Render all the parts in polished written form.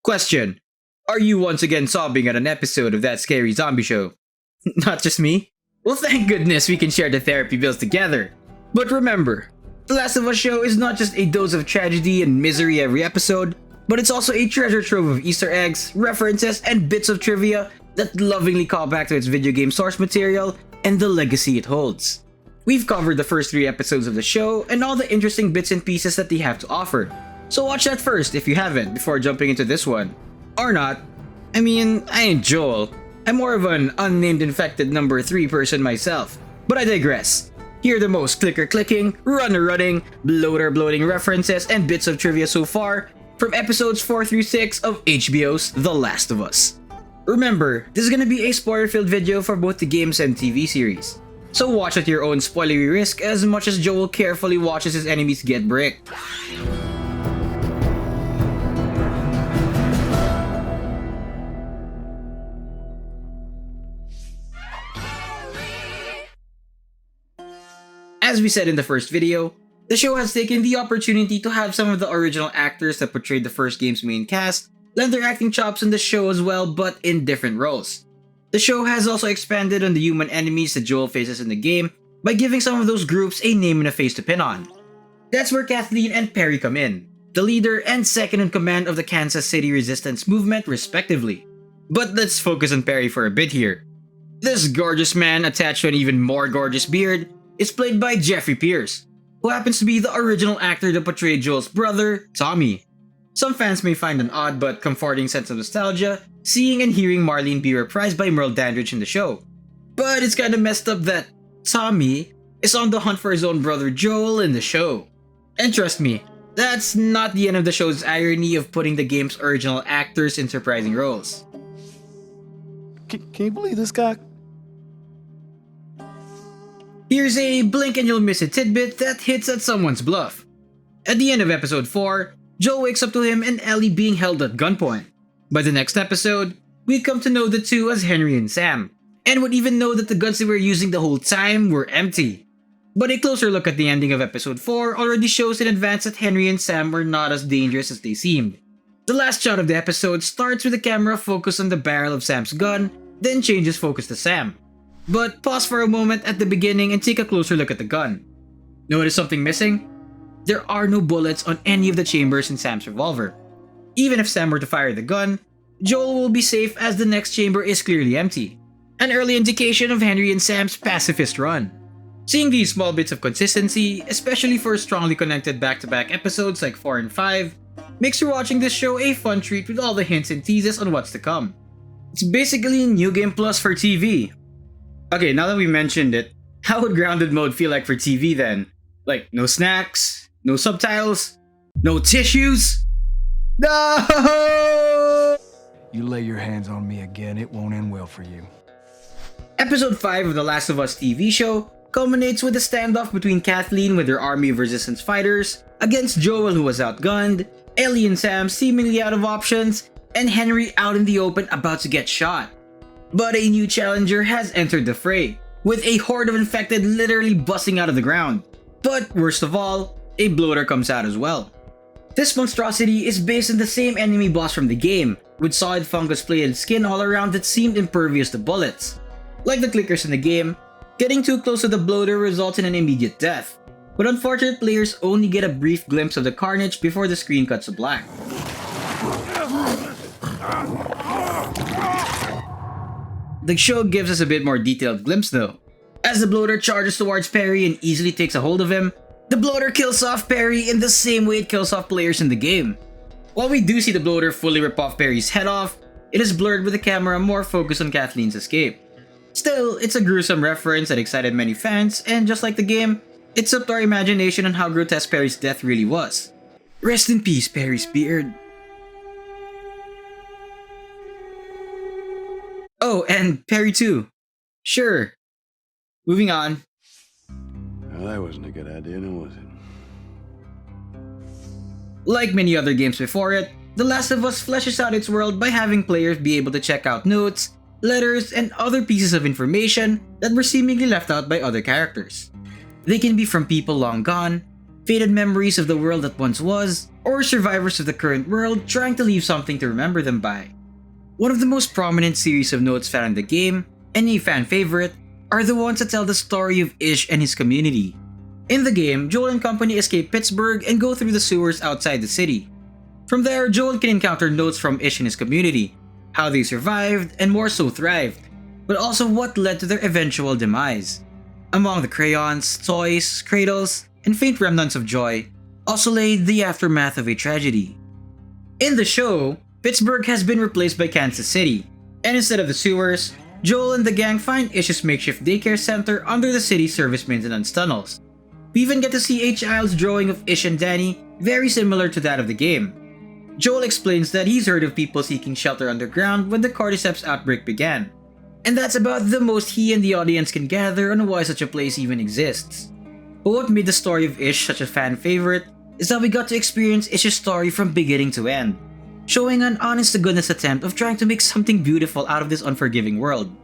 Question: are you once again sobbing at an episode of that scary zombie show? Not just me? Well, thank goodness we can share the therapy bills together. But remember, The Last of Us show is not just a dose of tragedy and misery every episode, but it's also a treasure trove of Easter eggs, references, and bits of trivia that lovingly call back to its video game source material and the legacy it holds. We've covered the first 3 episodes of the show and all the interesting bits and pieces that they have to offer, so watch that first if you haven't before jumping into this one. Or not. I mean, I ain't Joel. I'm more of an unnamed infected number 3 person myself. But I digress. Here are the most clicker-clicking, runner-running, bloater-bloating references and bits of trivia so far from episodes 4 through 6 of HBO's The Last of Us. Remember, this is gonna be a spoiler-filled video for both the games and TV series. So watch at your own spoilery risk as much as Joel carefully watches his enemies get bricked. As we said in the first video, the show has taken the opportunity to have some of the original actors that portrayed the first game's main cast lend their acting chops in the show as well, but in different roles. The show has also expanded on the human enemies that Joel faces in the game by giving some of those groups a name and a face to pin on. That's where Kathleen and Perry come in, the leader and second in command of the Kansas City Resistance Movement respectively. But let's focus on Perry for a bit here. This gorgeous man attached to an even more gorgeous beard is played by Jeffrey Pierce, who happens to be the original actor that portrayed Joel's brother, Tommy. Some fans may find an odd but comforting sense of nostalgia seeing and hearing Marlene be reprised by Merle Dandridge in the show. But it's kinda messed up that Tommy is on the hunt for his own brother Joel in the show. And trust me, that's not the end of the show's irony of putting the game's original actors in surprising roles. Can you believe this guy? Here's a blink and you'll miss it tidbit that hits at someone's bluff. At the end of episode 4, Joel wakes up to him and Ellie being held at gunpoint. By the next episode, we'd come to know the two as Henry and Sam, and would even know that the guns they were using the whole time were empty. But a closer look at the ending of episode 4 already shows in advance that Henry and Sam were not as dangerous as they seemed. The last shot of the episode starts with the camera focused on the barrel of Sam's gun, then changes focus to Sam. But pause for a moment at the beginning and take a closer look at the gun. Notice something missing? There are no bullets on any of the chambers in Sam's revolver. Even if Sam were to fire the gun, Joel will be safe as the next chamber is clearly empty. An early indication of Henry and Sam's pacifist run. Seeing these small bits of consistency, especially for strongly connected back-to-back episodes like 4 and 5, makes rewatching this show a fun treat with all the hints and teases on what's to come. It's basically New Game Plus for TV. Okay, now that we mentioned it, how would grounded mode feel like for TV then? Like, no snacks, no subtitles, no tissues? No! You lay your hands on me again, it won't end well for you. Episode 5 of The Last of Us TV show culminates with a standoff between Kathleen with her army of resistance fighters against Joel who was outgunned, Ellie and Sam seemingly out of options, and Henry out in the open about to get shot. But a new challenger has entered the fray, with a horde of infected literally busting out of the ground. But worst of all, a bloater comes out as well. This monstrosity is based on the same enemy boss from the game, with solid fungus-plated skin all around that seemed impervious to bullets. Like the clickers in the game, getting too close to the bloater results in an immediate death, but unfortunate players only get a brief glimpse of the carnage before the screen cuts to black. The show gives us a bit more detailed glimpse though. As the bloater charges towards Perry and easily takes a hold of him, the bloater kills off Perry in the same way it kills off players in the game. While we do see the bloater fully rip off Perry's head off, it is blurred with the camera more focused on Kathleen's escape. Still, it's a gruesome reference that excited many fans, and just like the game, it's up to our imagination on how grotesque Perry's death really was. Rest in peace, Perry's beard. Oh, and Perry too. Sure. Moving on. Well, that wasn't a good idea, now was it? Like many other games before it, The Last of Us fleshes out its world by having players be able to check out notes, letters, and other pieces of information that were seemingly left out by other characters. They can be from people long gone, faded memories of the world that once was, or survivors of the current world trying to leave something to remember them by. One of the most prominent series of notes found in the game, and a fan favorite, are the ones that tell the story of Ish and his community. In the game, Joel and company escape Pittsburgh and go through the sewers outside the city. From there, Joel can encounter notes from Ish and his community, how they survived and more so thrived, but also what led to their eventual demise. Among the crayons, toys, cradles, and faint remnants of joy, also lay the aftermath of a tragedy. In the show, Pittsburgh has been replaced by Kansas City, and instead of the sewers, Joel and the gang find Ish's makeshift daycare center under the city's service maintenance tunnels. We even get to see a child's drawing of Ish and Danny, very similar to that of the game. Joel explains that he's heard of people seeking shelter underground when the cordyceps outbreak began, and that's about the most he and the audience can gather on why such a place even exists. But what made the story of Ish such a fan favorite is that we got to experience Ish's story from beginning to end, showing an honest-to-goodness attempt of trying to make something beautiful out of this unforgiving world.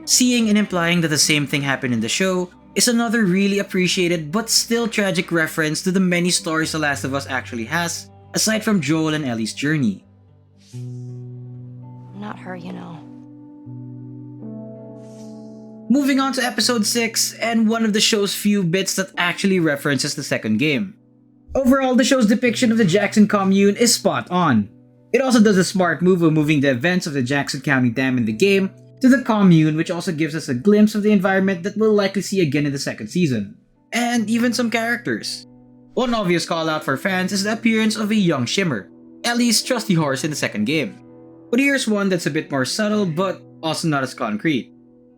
Seeing and implying that the same thing happened in the show is another really appreciated but still tragic reference to the many stories The Last of Us actually has, aside from Joel and Ellie's journey. Not her, you know. Moving on to episode 6, and one of the show's few bits that actually references the second game. Overall, the show's depiction of the Jackson commune is spot on. It also does a smart move of moving the events of the Jackson County Dam in the game to the commune, which also gives us a glimpse of the environment that we'll likely see again in the second season. And even some characters. One obvious call out for fans is the appearance of a young Shimmer, Ellie's trusty horse in the second game. But here's one that's a bit more subtle but also not as concrete.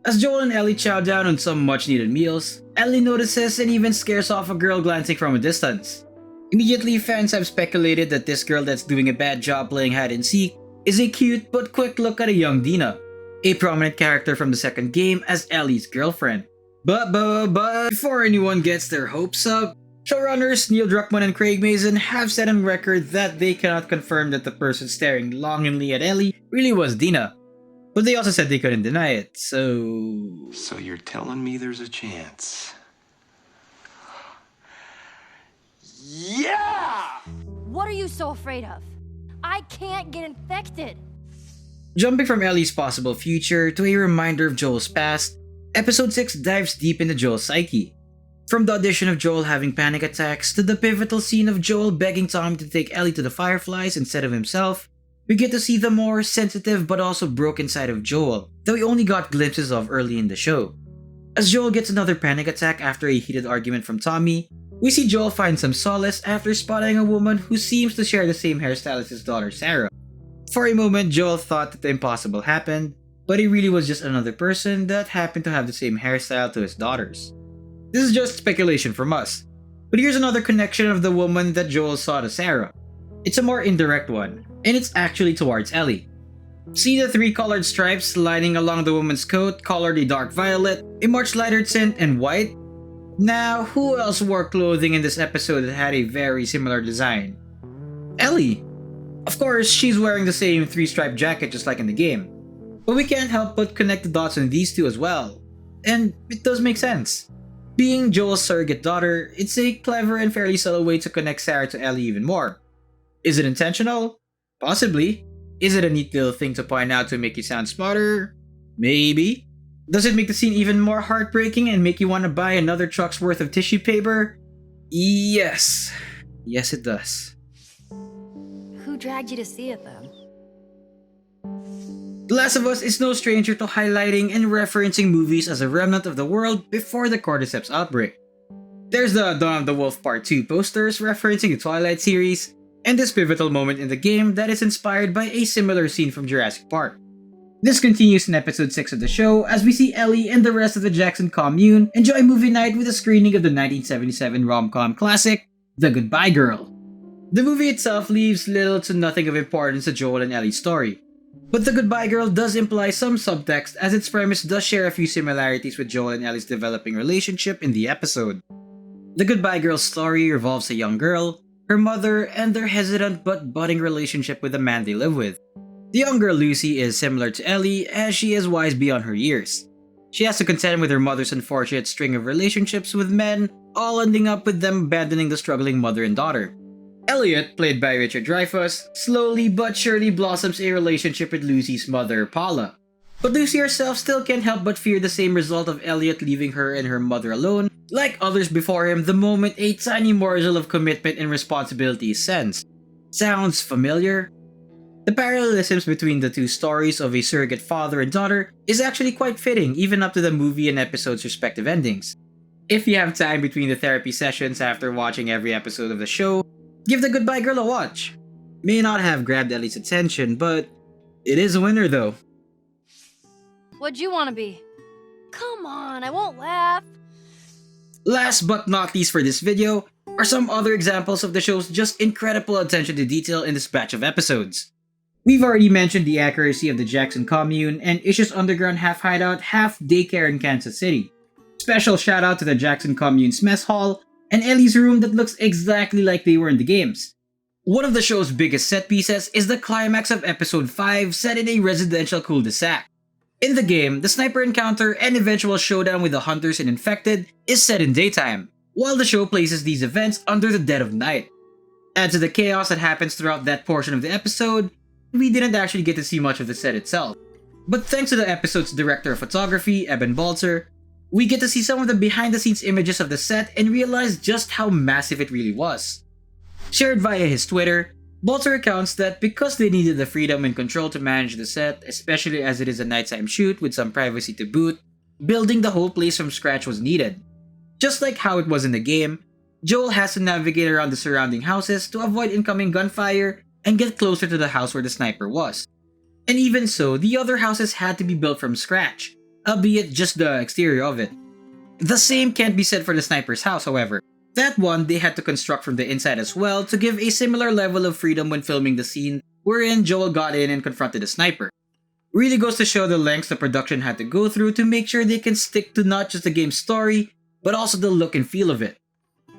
As Joel and Ellie chow down on some much needed meals, Ellie notices and even scares off a girl glancing from a distance. Immediately, fans have speculated that this girl that's doing a bad job playing hide and seek is a cute but quick look at a young Dina, a prominent character from the second game as Ellie's girlfriend. But before anyone gets their hopes up, showrunners Neil Druckmann and Craig Mazin have set on record that they cannot confirm that the person staring longingly at Ellie really was Dina. But they also said they couldn't deny it, so... So you're telling me there's a chance? Yeah! What are you so afraid of? I can't get infected. Jumping from Ellie's possible future to a reminder of Joel's past, episode 6 dives deep into Joel's psyche. From the audition of Joel having panic attacks to the pivotal scene of Joel begging Tommy to take Ellie to the Fireflies instead of himself, we get to see the more sensitive but also broken side of Joel that we only got glimpses of early in the show. As Joel gets another panic attack after a heated argument from Tommy, we see Joel find some solace after spotting a woman who seems to share the same hairstyle as his daughter Sarah. For a moment, Joel thought that the impossible happened, but it really was just another person that happened to have the same hairstyle to his daughters. This is just speculation from us, but here's another connection of the woman that Joel saw to Sarah. It's a more indirect one, and it's actually towards Ellie. See the 3 colored stripes lining along the woman's coat colored a dark violet, a much lighter tint, and white? Now, who else wore clothing in this episode that had a very similar design? Ellie! Of course, she's wearing the same 3-striped jacket just like in the game. But we can't help but connect the dots on these two as well. And it does make sense. Being Joel's surrogate daughter, it's a clever and fairly subtle way to connect Sarah to Ellie even more. Is it intentional? Possibly. Is it a neat little thing to point out to make you sound smarter? Maybe. Does it make the scene even more heartbreaking and make you want to buy another truck's worth of tissue paper? Yes. Yes, it does. Who dragged you to see it then? The Last of Us is no stranger to highlighting and referencing movies as a remnant of the world before the cordyceps outbreak. There's the Dawn of the Wolf Part 2 posters referencing the Twilight series, and this pivotal moment in the game that is inspired by a similar scene from Jurassic Park. This continues in episode 6 of the show as we see Ellie and the rest of the Jackson commune enjoy movie night with a screening of the 1977 rom-com classic, The Goodbye Girl. The movie itself leaves little to nothing of importance to Joel and Ellie's story, but The Goodbye Girl does imply some subtext as its premise does share a few similarities with Joel and Ellie's developing relationship in the episode. The Goodbye Girl's story revolves a young girl, her mother, and their hesitant but budding relationship with the man they live with. The young girl Lucy is similar to Ellie as she is wise beyond her years. She has to contend with her mother's unfortunate string of relationships with men all ending up with them abandoning the struggling mother and daughter. Elliot, played by Richard Dreyfuss, slowly but surely blossoms a relationship with Lucy's mother, Paula. But Lucy herself still can't help but fear the same result of Elliot leaving her and her mother alone, like others before him the moment a tiny morsel of commitment and responsibility is sensed. Sounds familiar? The parallelisms between the two stories of a surrogate father and daughter is actually quite fitting even up to the movie and episode's respective endings. If you have time between the therapy sessions after watching every episode of the show, give The Goodbye Girl a watch. May not have grabbed Ellie's attention, but it is a winner though. What'd you want to be? Come on, I won't laugh. Last but not least for this video are some other examples of the show's just incredible attention to detail in this batch of episodes. We've already mentioned the accuracy of the Jackson commune and Ish's underground half hideout, half daycare in Kansas City. Special shout out to the Jackson commune's mess hall and Ellie's room that looks exactly like they were in the games. One of the show's biggest set pieces is the climax of episode 5 set in a residential cul-de-sac. In the game, the sniper encounter and eventual showdown with the hunters and infected is set in daytime, while the show places these events under the dead of night. Add to the chaos that happens throughout that portion of the episode, we didn't actually get to see much of the set itself. But thanks to the episode's director of photography, Eben Balzer, we get to see some of the behind-the-scenes images of the set and realize just how massive it really was. Shared via his Twitter, Balzer recounts that because they needed the freedom and control to manage the set, especially as it is a nighttime shoot with some privacy to boot, building the whole place from scratch was needed. Just like how it was in the game, Joel has to navigate around the surrounding houses to avoid incoming gunfire and get closer to the house where the sniper was. And even so, the other houses had to be built from scratch, albeit just the exterior of it. The same can't be said for the sniper's house, however. That one they had to construct from the inside as well to give a similar level of freedom when filming the scene wherein Joel got in and confronted the sniper. Really goes to show the lengths the production had to go through to make sure they can stick to not just the game's story, but also the look and feel of it.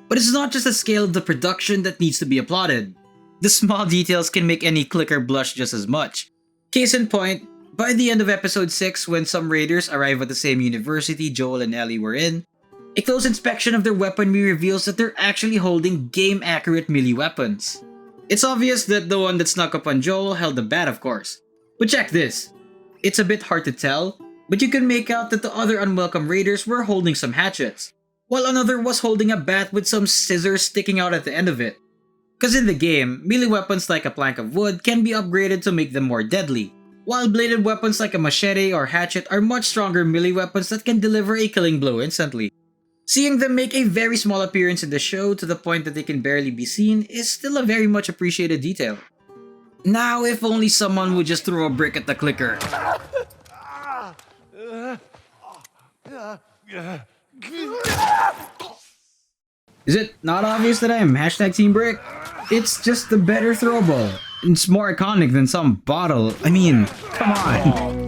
But it's not just the scale of the production that needs to be applauded. The small details can make any clicker blush just as much. Case in point, by the end of episode 6 when some raiders arrive at the same university Joel and Ellie were in, a close inspection of their weaponry reveals that they're actually holding game-accurate melee weapons. It's obvious that the one that snuck up on Joel held the bat, of course. But check this. It's a bit hard to tell, but you can make out that the other unwelcome raiders were holding some hatchets, while another was holding a bat with some scissors sticking out at the end of it. Cause in the game, melee weapons like a plank of wood can be upgraded to make them more deadly, while bladed weapons like a machete or hatchet are much stronger melee weapons that can deliver a killing blow instantly. Seeing them make a very small appearance in the show to the point that they can barely be seen is still a very much appreciated detail. Now if only someone would just throw a brick at the clicker. Is it not obvious that I am #Team Brick? It's just the better throw ball. It's more iconic than some bottle. I mean, come on.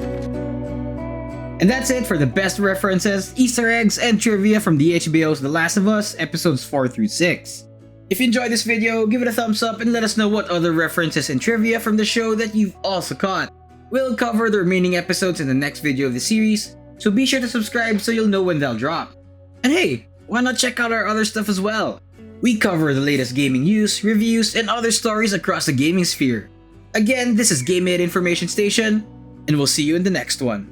And that's it for the best references, Easter eggs, and trivia from the HBO's The Last of Us episodes 4-6. If you enjoyed this video, give it a thumbs up and let us know what other references and trivia from the show that you've also caught. We'll cover the remaining episodes in the next video of the series, so be sure to subscribe so you'll know when they'll drop. And hey, why not check out our other stuff as well? We cover the latest gaming news, reviews, and other stories across the gaming sphere. Again, this is Game Made Information Station, and we'll see you in the next one.